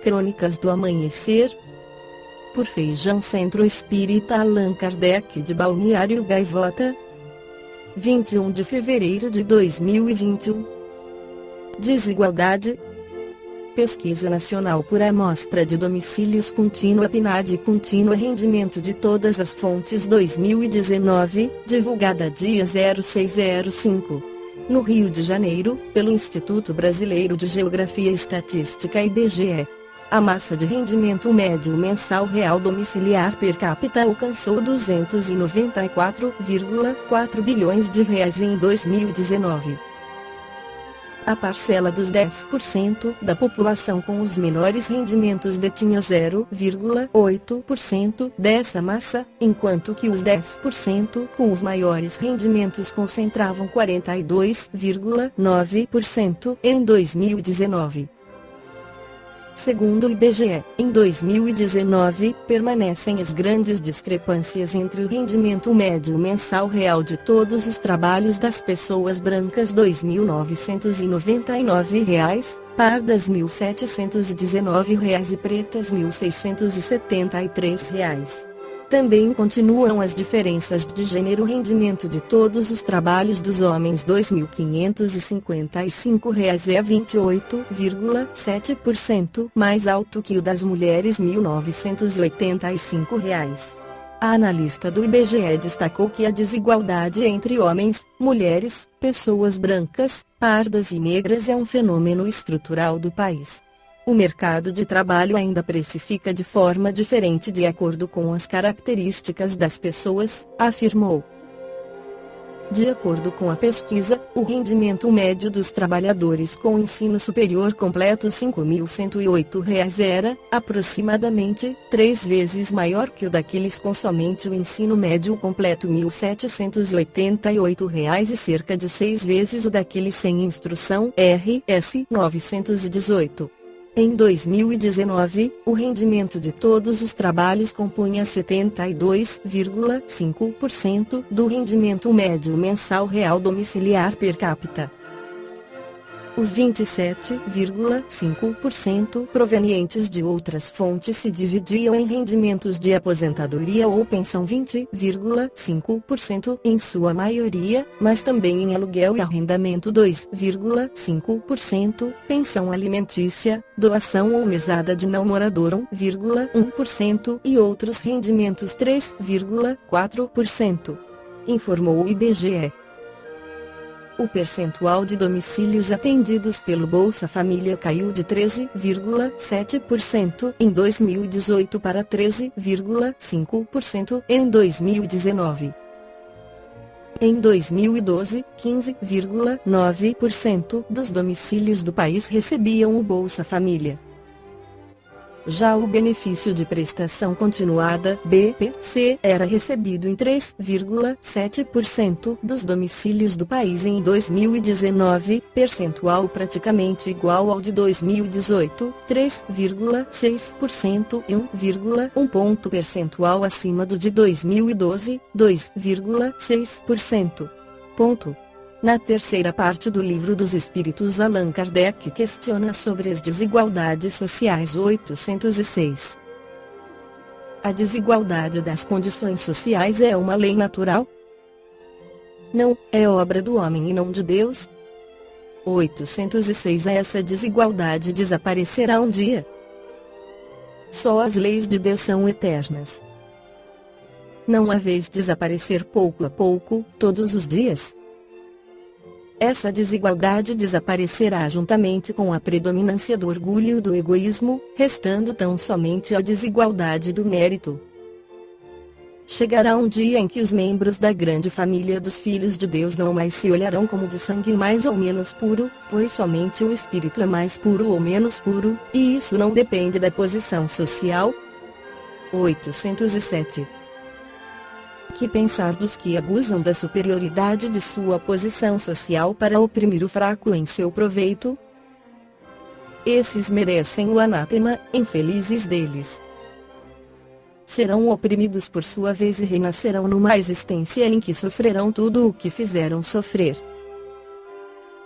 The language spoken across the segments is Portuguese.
Crônicas do Amanhecer, por Feijão Centro Espírita Allan Kardec de Balneário Gaivota, 21 de fevereiro de 2021. Desigualdade. Pesquisa Nacional por Amostra de Domicílios Contínua PNAD Contínua Rendimento de Todas as Fontes 2019, divulgada dia 0605. No Rio de Janeiro, pelo Instituto Brasileiro de Geografia e Estatística IBGE. A massa de rendimento médio mensal real domiciliar per capita alcançou 294,4 bilhões de reais em 2019. A parcela dos 10% da população com os menores rendimentos detinha 0,8% dessa massa, enquanto que os 10% com os maiores rendimentos concentravam 42,9% em 2019. Segundo o IBGE, em 2019, permanecem as grandes discrepâncias entre o rendimento médio mensal real de todos os trabalhos das pessoas brancas R$ 2.999, pardas R$ 1.719 e pretas R$ 1.673. Também continuam as diferenças de gênero. Rendimento de todos os trabalhos dos homens R$ 2.555 é 28,7% mais alto que o das mulheres R$ 1.985. A analista do IBGE destacou que a desigualdade entre homens, mulheres, pessoas brancas, pardas e negras é um fenômeno estrutural do país. O mercado de trabalho ainda precifica de forma diferente de acordo com as características das pessoas, afirmou. De acordo com a pesquisa, o rendimento médio dos trabalhadores com ensino superior completo R$ 5.108 era, aproximadamente, 3 vezes maior que o daqueles com somente o ensino médio completo R$ 1.788 e cerca de 6 vezes o daqueles sem instrução RS 918. Em 2019, o rendimento de todos os trabalhos compunha 72,5% do rendimento médio mensal real domiciliar per capita. Os 27,5% provenientes de outras fontes se dividiam em rendimentos de aposentadoria ou pensão 20,5% em sua maioria, mas também em aluguel e arrendamento 2,5%, pensão alimentícia, doação ou mesada de não morador 1,1% e outros rendimentos 3,4%, informou o IBGE. O percentual de domicílios atendidos pelo Bolsa Família caiu de 13,7% em 2018 para 13,5% em 2019. Em 2012, 15,9% dos domicílios do país recebiam o Bolsa Família. Já o benefício de prestação continuada (BPC) era recebido em 3,7% dos domicílios do país em 2019, percentual praticamente igual ao de 2018, 3,6% e 1,1 ponto percentual acima do de 2012, 2,6%. Na terceira parte do Livro dos Espíritos, Allan Kardec questiona sobre as desigualdades sociais 806. A desigualdade das condições sociais é uma lei natural? Não, é obra do homem e não de Deus? 806. Essa desigualdade desaparecerá um dia. Só as leis de Deus são eternas. Não a vez desaparecer pouco a pouco, todos os dias? Essa desigualdade desaparecerá juntamente com a predominância do orgulho e do egoísmo, restando tão somente a desigualdade do mérito. Chegará um dia em que os membros da grande família dos filhos de Deus não mais se olharão como de sangue mais ou menos puro, pois somente o espírito é mais puro ou menos puro, e isso não depende da posição social. 807. Que pensar dos que abusam da superioridade de sua posição social para oprimir o fraco em seu proveito? Esses merecem o anátema, infelizes deles. Serão oprimidos por sua vez e renascerão numa existência em que sofrerão tudo o que fizeram sofrer.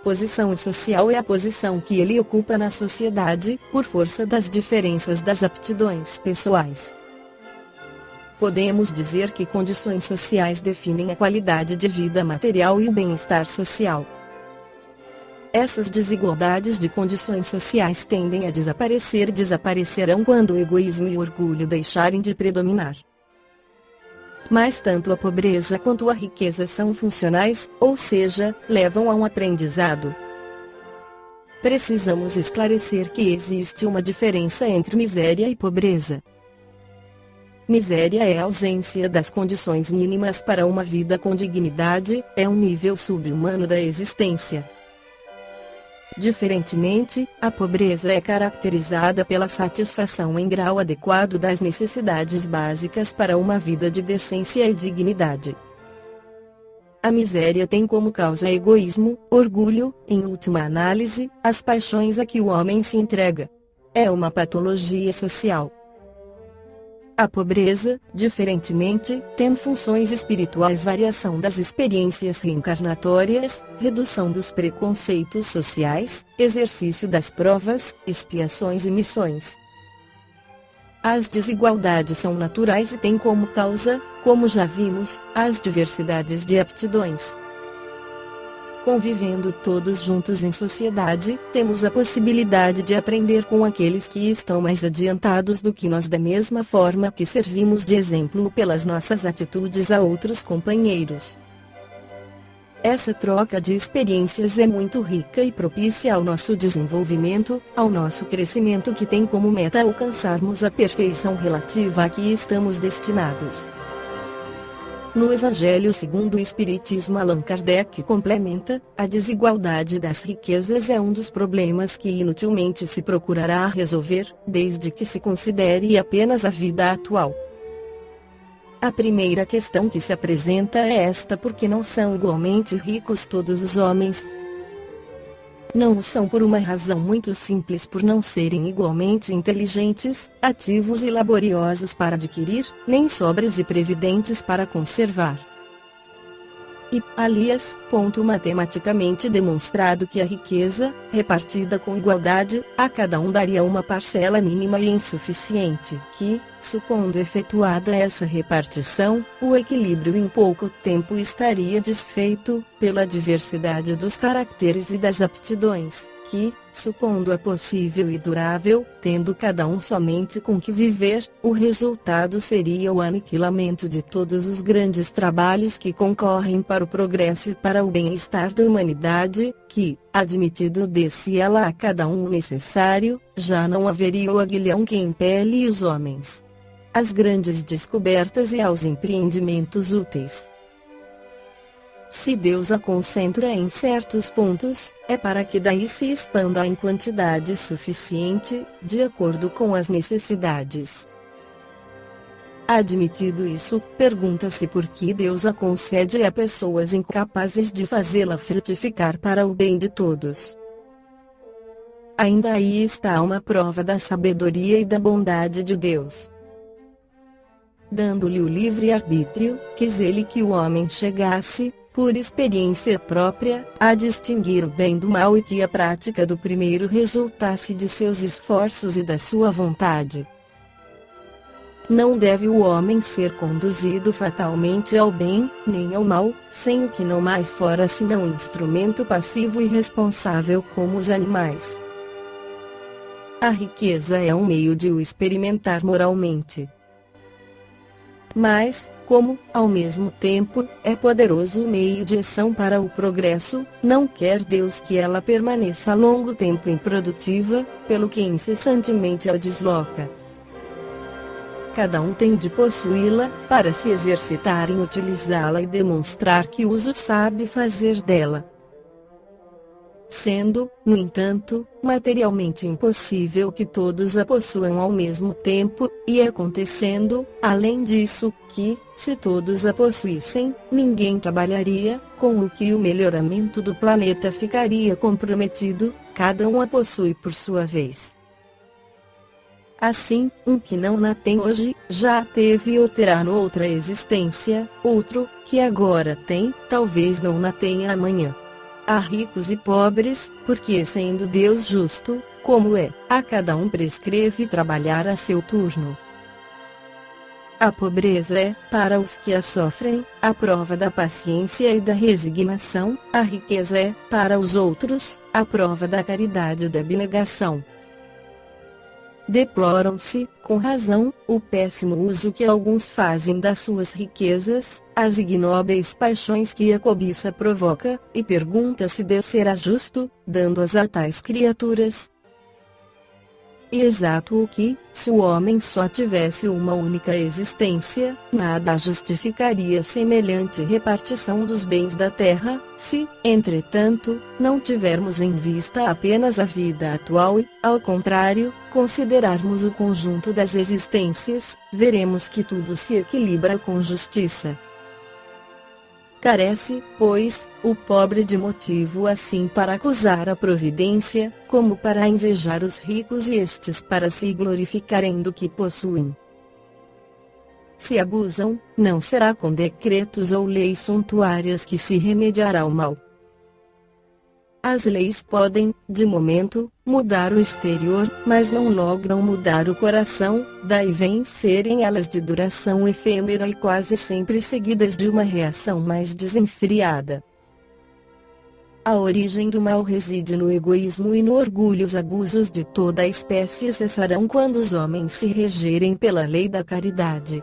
Posição social é a posição que ele ocupa na sociedade, por força das diferenças das aptidões pessoais. Podemos dizer que condições sociais definem a qualidade de vida material e o bem-estar social. Essas desigualdades de condições sociais tendem a desaparecer e desaparecerão quando o egoísmo e o orgulho deixarem de predominar. Mas tanto a pobreza quanto a riqueza são funcionais, ou seja, levam a um aprendizado. Precisamos esclarecer que existe uma diferença entre miséria e pobreza. Miséria é a ausência das condições mínimas para uma vida com dignidade, é um nível sub-humano da existência. Diferentemente, a pobreza é caracterizada pela satisfação em grau adequado das necessidades básicas para uma vida de decência e dignidade. A miséria tem como causa egoísmo, orgulho, em última análise, as paixões a que o homem se entrega. É uma patologia social. A pobreza, diferentemente, tem funções espirituais: variação das experiências reencarnatórias, redução dos preconceitos sociais, exercício das provas, expiações e missões. As desigualdades são naturais e têm como causa, como já vimos, as diversidades de aptidões. Convivendo todos juntos em sociedade, temos a possibilidade de aprender com aqueles que estão mais adiantados do que nós, da mesma forma que servimos de exemplo pelas nossas atitudes a outros companheiros. Essa troca de experiências é muito rica e propícia ao nosso desenvolvimento, ao nosso crescimento, que tem como meta alcançarmos a perfeição relativa a que estamos destinados. No Evangelho segundo o Espiritismo, Allan Kardec complementa: a desigualdade das riquezas é um dos problemas que inutilmente se procurará resolver, desde que se considere apenas a vida atual. A primeira questão que se apresenta é esta: por que não são igualmente ricos todos os homens? Não o são por uma razão muito simples: por não serem igualmente inteligentes, ativos e laboriosos para adquirir, nem sóbrios e previdentes para conservar. E, aliás, ponto matematicamente demonstrado que a riqueza, repartida com igualdade, a cada um daria uma parcela mínima e insuficiente, que, supondo efetuada essa repartição, o equilíbrio em pouco tempo estaria desfeito, pela diversidade dos caracteres e das aptidões, que, supondo-a possível e durável, tendo cada um somente com que viver, o resultado seria o aniquilamento de todos os grandes trabalhos que concorrem para o progresso e para o bem-estar da humanidade, que, admitido desse ela a cada um o necessário, já não haveria o aguilhão que impele os homens às grandes descobertas e aos empreendimentos úteis. Se Deus a concentra em certos pontos, é para que daí se expanda em quantidade suficiente, de acordo com as necessidades. Admitido isso, pergunta-se por que Deus a concede a pessoas incapazes de fazê-la frutificar para o bem de todos. Ainda aí está uma prova da sabedoria e da bondade de Deus. Dando-lhe o livre-arbítrio, quis ele que o homem chegasse, por experiência própria, a distinguir o bem do mal e que a prática do primeiro resultasse de seus esforços e da sua vontade. Não deve o homem ser conduzido fatalmente ao bem, nem ao mal, sem o que não mais fora senão instrumento passivo e responsável como os animais. A riqueza é um meio de o experimentar moralmente. Mas, como, ao mesmo tempo, é poderoso meio de ação para o progresso, não quer Deus que ela permaneça longo tempo improdutiva, pelo que incessantemente a desloca. Cada um tem de possuí-la, para se exercitar em utilizá-la e demonstrar que uso sabe fazer dela. Sendo, no entanto, materialmente impossível que todos a possuam ao mesmo tempo, e acontecendo, além disso, que, se todos a possuíssem, ninguém trabalharia, com o que o melhoramento do planeta ficaria comprometido, cada um a possui por sua vez. Assim, um que não a tem hoje, já teve ou terá noutra existência, outro, que agora tem, talvez não a tenha amanhã. a ricos e pobres, porque sendo Deus justo, como é, a cada um prescreve trabalhar a seu turno. A pobreza é, para os que a sofrem, a prova da paciência e da resignação, a riqueza é, para os outros, a prova da caridade e da abnegação. Deploram-se, com razão, o péssimo uso que alguns fazem das suas riquezas, as ignóbeis paixões que a cobiça provoca, e pergunta se Deus será justo, dando-as a tais criaturas. E exato o que, se o homem só tivesse uma única existência, nada justificaria semelhante repartição dos bens da terra, se, entretanto, não tivermos em vista apenas a vida atual e, ao contrário, considerarmos o conjunto das existências, veremos que tudo se equilibra com justiça. Carece, pois, o pobre de motivo assim para acusar a providência, como para invejar os ricos e estes para se glorificarem do que possuem. Se abusam, não será com decretos ou leis suntuárias que se remediará o mal. As leis podem, de momento, mudar o exterior, mas não logram mudar o coração, daí vêm serem elas de duração efêmera e quase sempre seguidas de uma reação mais desenfreada. A origem do mal reside no egoísmo e no orgulho. Os abusos de toda a espécie cessarão quando os homens se regerem pela lei da caridade.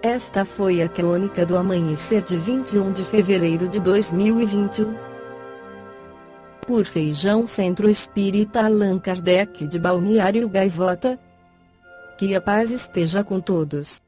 Esta foi a crônica do amanhecer de 21 de fevereiro de 2021. Por Feijão Centro Espírita Allan Kardec de Balneário Gaivota. Que a paz esteja com todos.